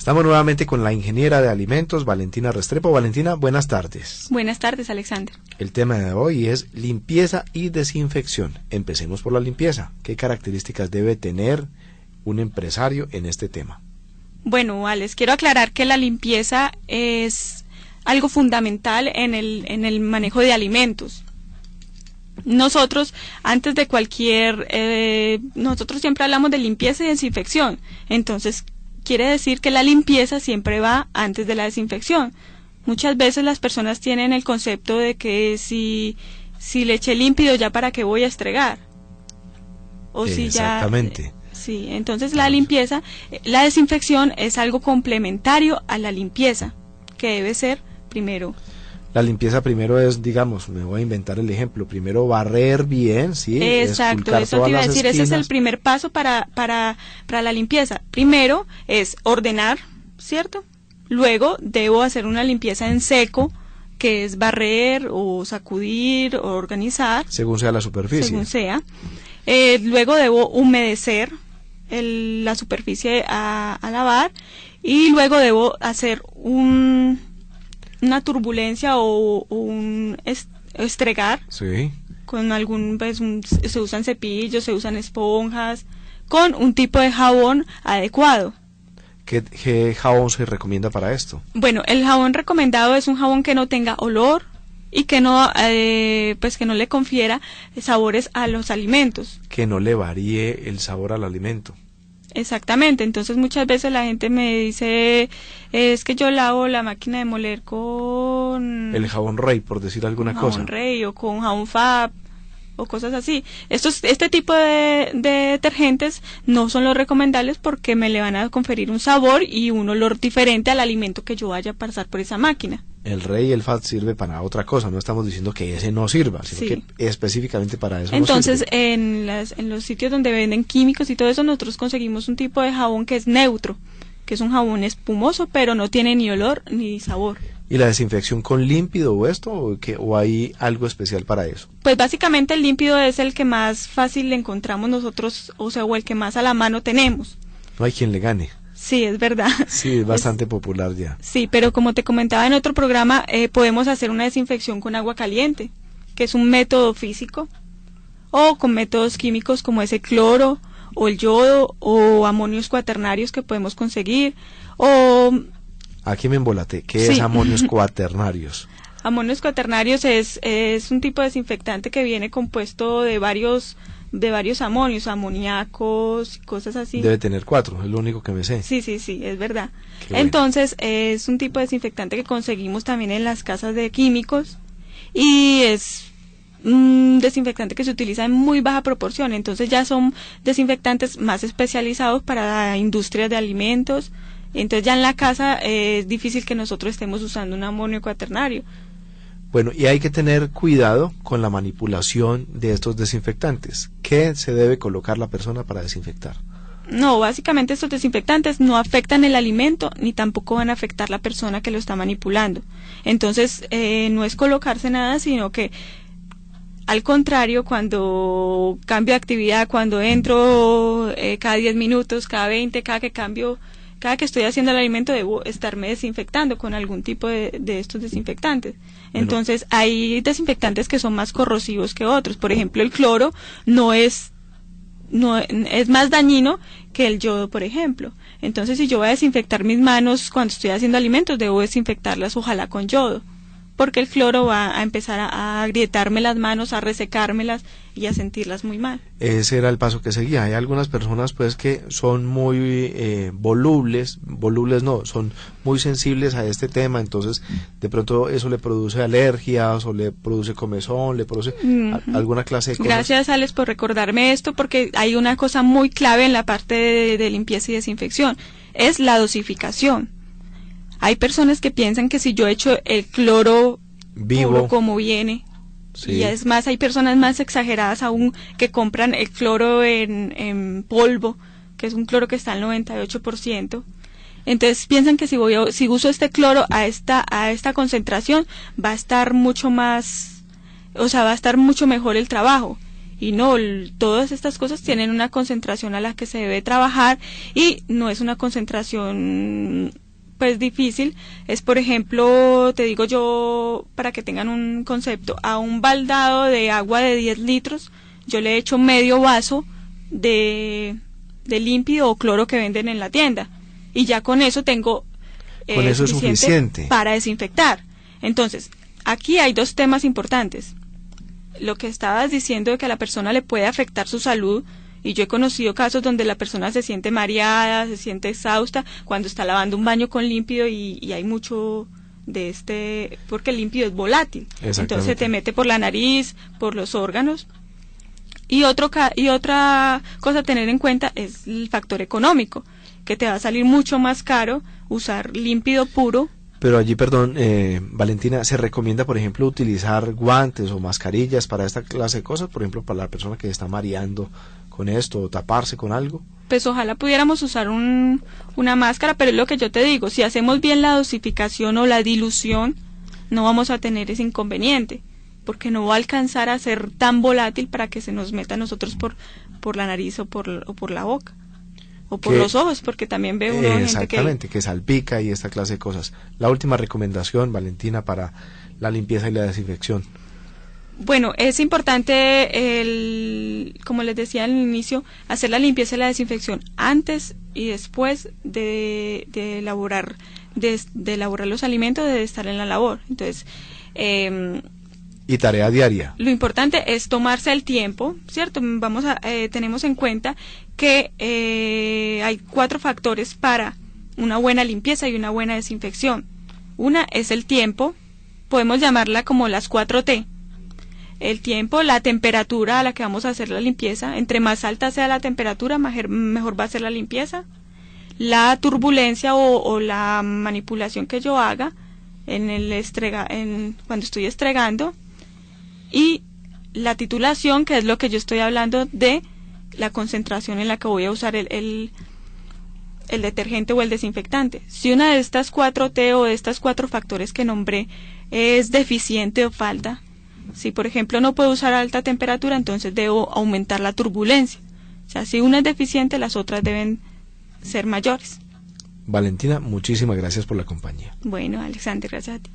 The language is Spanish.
Estamos nuevamente con la ingeniera de alimentos, Valentina Restrepo. Valentina, buenas tardes. Buenas tardes, Alexander. El tema de hoy es limpieza y desinfección. Empecemos por la limpieza. ¿Qué características debe tener un empresario en este tema? Bueno, Alex, quiero aclarar que la limpieza es algo fundamental en el manejo de alimentos. Nosotros, antes de nosotros siempre hablamos de limpieza y desinfección. Entonces, quiere decir que la limpieza siempre va antes de la desinfección. Muchas veces las personas tienen el concepto de que si le eché límpido, ya para qué voy a estregar. O si ya... Exactamente. Sí, entonces la limpieza, la desinfección es algo complementario a la limpieza, que debe ser primero. La limpieza primero es, digamos, me voy a inventar el ejemplo, primero barrer bien, ¿sí? Exacto, eso te iba a decir, ese es el primer paso para la limpieza. Primero es ordenar, ¿cierto? Luego debo hacer una limpieza en seco, que es barrer o sacudir o organizar. Según sea la superficie. Según sea. Luego debo humedecer la superficie a lavar y luego debo hacer una turbulencia o un estregar. Sí. Con se usan cepillos, se usan esponjas, con un tipo de jabón adecuado. ¿Qué jabón se recomienda para esto? Bueno, el jabón recomendado es un jabón que no tenga olor y que no le confiera sabores a los alimentos. Que no le varíe el sabor al alimento. Exactamente, entonces muchas veces la gente me dice, es que yo lavo la máquina de moler con... el jabón Rey, por decir alguna cosa. Jabón Rey o con jabón Fab o cosas así. Este tipo de detergentes no son los recomendables porque me le van a conferir un sabor y un olor diferente al alimento que yo vaya a pasar por esa máquina. El Rey y el Fab sirve para otra cosa, no estamos diciendo que ese no sirva, sino sí, que específicamente para eso. Entonces, no sirve. en los sitios donde venden químicos y todo eso, nosotros conseguimos un tipo de jabón que es neutro, que es un jabón espumoso, pero no tiene ni olor ni sabor. ¿Y la desinfección con límpido o esto, o hay algo especial para eso? Pues básicamente el límpido es el que más fácil le encontramos nosotros, o el que más a la mano tenemos. No hay quien le gane. Sí, es verdad. Sí, es bastante popular ya. Sí, pero como te comentaba en otro programa, podemos hacer una desinfección con agua caliente, que es un método físico, o con métodos químicos como ese cloro, o el yodo, o amonios cuaternarios que podemos conseguir, o... Aquí me embolaté. ¿Qué es amonios cuaternarios? Amonios cuaternarios es un tipo de desinfectante que viene compuesto de varios amonios, amoníacos, cosas así. Debe tener 4, es lo único que me sé. Sí, es verdad. Qué Entonces, es un tipo de desinfectante que conseguimos también en las casas de químicos y es un desinfectante que se utiliza en muy baja proporción. Entonces, ya son desinfectantes más especializados para industrias de alimentos. Entonces, ya en la casa es difícil que nosotros estemos usando un amonio cuaternario. Bueno, y hay que tener cuidado con la manipulación de estos desinfectantes. ¿Qué se debe colocar la persona para desinfectar? No, básicamente estos desinfectantes no afectan el alimento ni tampoco van a afectar la persona que lo está manipulando. Entonces, no es colocarse nada, sino que al contrario, cuando cambio de actividad, cuando entro cada 10 minutos, cada 20, cada que estoy haciendo el alimento debo estarme desinfectando con algún tipo de estos desinfectantes. Entonces, hay desinfectantes que son más corrosivos que otros. Por ejemplo, el cloro es más dañino que el yodo, por ejemplo. Entonces, si yo voy a desinfectar mis manos cuando estoy haciendo alimentos, debo desinfectarlas ojalá con yodo, porque el cloro va a empezar a agrietarme las manos, a resecármelas y a sentirlas muy mal. Ese era el paso que seguía. Hay algunas personas pues que son muy volubles no, son muy sensibles a este tema, entonces de pronto eso le produce alergias o le produce comezón, le produce alguna clase de cosas. Gracias, Alex, por recordarme esto, porque hay una cosa muy clave en la parte de limpieza y desinfección, es la dosificación. Hay personas que piensan que si yo echo el cloro vivo, puro como viene, sí. Y es más, hay personas más exageradas aún que compran el cloro en polvo, que es un cloro que está al 98%. Entonces piensan que si uso este cloro a esta concentración va a estar mucho más, va a estar mucho mejor el trabajo. Y no, todas estas cosas tienen una concentración a la que se debe trabajar, y no es una concentración pues difícil. Es, por ejemplo, te digo yo, para que tengan un concepto, a un baldado de agua de 10 litros, yo le echo medio vaso de límpido o cloro que venden en la tienda, y ya con eso tengo con eso es suficiente para desinfectar. Entonces, aquí hay dos temas importantes. Lo que estabas diciendo de que a la persona le puede afectar su salud, y yo he conocido casos donde la persona se siente mareada, se siente exhausta cuando está lavando un baño con límpido, y hay mucho de porque el límpido es volátil, entonces se te mete por la nariz, por los órganos. Y otra cosa a tener en cuenta es el factor económico, que te va a salir mucho más caro usar límpido puro. Pero allí, perdón, Valentina, ¿se recomienda, por ejemplo, utilizar guantes o mascarillas para esta clase de cosas? Por ejemplo, para la persona que está mareando con esto, o taparse con algo. Pues ojalá pudiéramos usar una máscara, pero es lo que yo te digo, si hacemos bien la dosificación o la dilución, no vamos a tener ese inconveniente, porque no va a alcanzar a ser tan volátil para que se nos meta a nosotros por la nariz o por la boca. O por los ojos, porque también veo gente que salpica y esta clase de cosas. La última recomendación, Valentina, para la limpieza y la desinfección. Bueno, es importante, como les decía al inicio, hacer la limpieza y la desinfección antes y después de elaborar los alimentos, de estar en la labor. Entonces, y tarea diaria. Lo importante es tomarse el tiempo, ¿cierto? Tenemos en cuenta que hay 4 factores para una buena limpieza y una buena desinfección. Una es el tiempo, podemos llamarla como las 4T. El tiempo, la temperatura a la que vamos a hacer la limpieza, entre más alta sea la temperatura, mejor va a ser la limpieza. La turbulencia o la manipulación que yo haga cuando estoy estregando. Y la titulación, que es lo que yo estoy hablando de la concentración en la que voy a usar el detergente o el desinfectante. Si una de estas 4T o de estos 4 factores que nombré es deficiente o falta, si por ejemplo no puedo usar alta temperatura, entonces debo aumentar la turbulencia. O sea, si una es deficiente, las otras deben ser mayores. Valentina, muchísimas gracias por la compañía. Bueno, Alexander, gracias a ti.